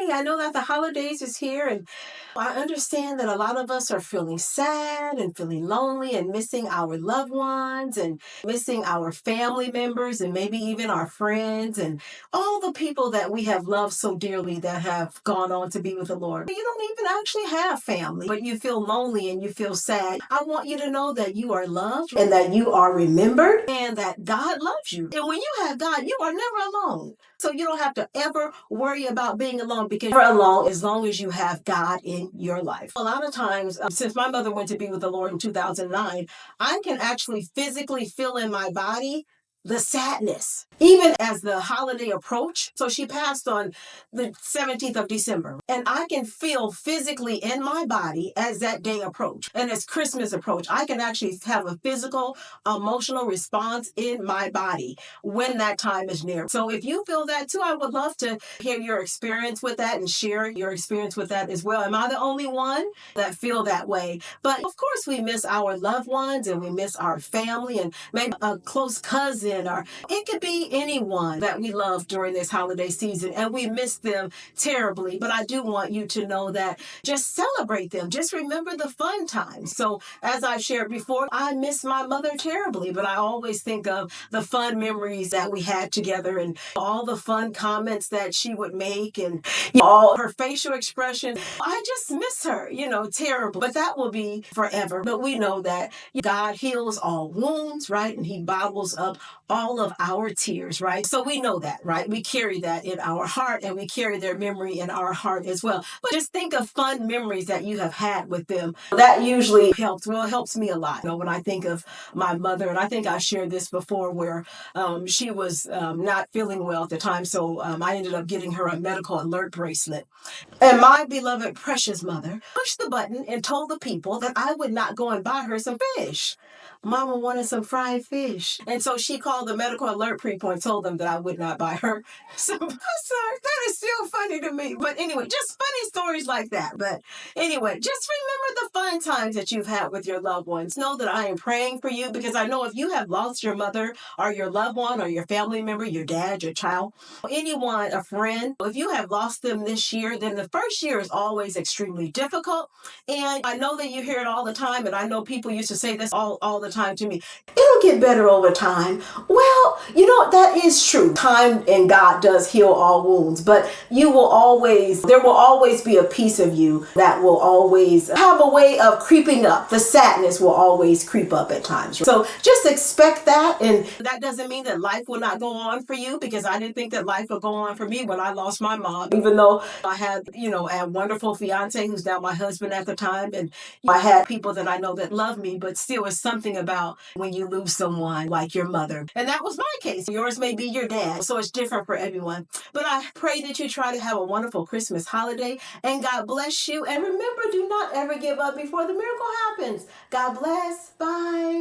morning. I know that the holidays is here, and I understand that a lot of us are feeling sad and feeling lonely and missing our loved ones and missing our family members and maybe even our friends and all the people that we have loved so dearly that have gone on to be with the Lord. You don't even actually have family, but you feel lonely and you feel sad. I want you to know that you are loved and that you are remembered and that God loves you. And when you have God, you are never alone. So you don't have to ever worry about being alone because you're alone as long as you have God in your life. A lot of times, since my mother went to be with the Lord in 2009, I can actually physically feel in my body the sadness, even as the holiday approached. So she passed on the 17th of December. And I can feel physically in my body as that day approached. And as Christmas approached, I can actually have a physical, emotional response in my body when that time is near. So if you feel that too, I would love to hear your experience with that and share your experience with that as well. Am I the only one that feel that way? But of course, we miss our loved ones and we miss our family and maybe a close cousin, or it could be anyone that we love during this holiday season, and we miss them terribly. But I do want you to know that just celebrate them. Just remember the fun times. So as I've shared before, I miss my mother terribly, but I always think of the fun memories that we had together and all the fun comments that she would make and all her facial expression. I just miss her, terrible. But that will be forever. But we know that God heals all wounds, right? And he bottles up all of our tears, right? So we know that, right? We carry that in our heart and we carry their memory in our heart as well. But just think of fun memories that you have had with them. That usually helps. Well, it helps me a lot. When I think of my mother, and I think I shared this before where she was not feeling well at the time. So I ended up getting her a medical alert bracelet. And my beloved precious mother pushed the button and told the people that I would not go and buy her some fish. Mama wanted some fried fish. And so she called the medical alert people and told them that I would not buy her some. I'm sorry, that is still funny to me. But anyway, just funny stories like that. But anyway, just remember the fun times that you've had with your loved ones. Know that I am praying for you because I know if you have lost your mother or your loved one or your family member, your dad, your child, anyone, a friend, if you have lost them this year, then the first year is always extremely difficult. And I know that you hear it all the time, and I know people used to say this all the time to me. It'll get better over time. Well, that is true. Time and God does heal all wounds, but there will always be a piece of you that will always have a way of creeping up. The sadness will always creep up at times. So just expect that. And that doesn't mean that life will not go on for you, because I didn't think that life would go on for me when I lost my mom, even though I had, a wonderful fiance who's now my husband at the time. And I had people that I know that love me, but still it's something about when you lose someone like your mother. And that was my case. Yours may be your dad. So it's different for everyone. But I pray that you try to have a wonderful Christmas holiday and God bless you. And remember, do not ever give up before the miracle happens. God bless. Bye.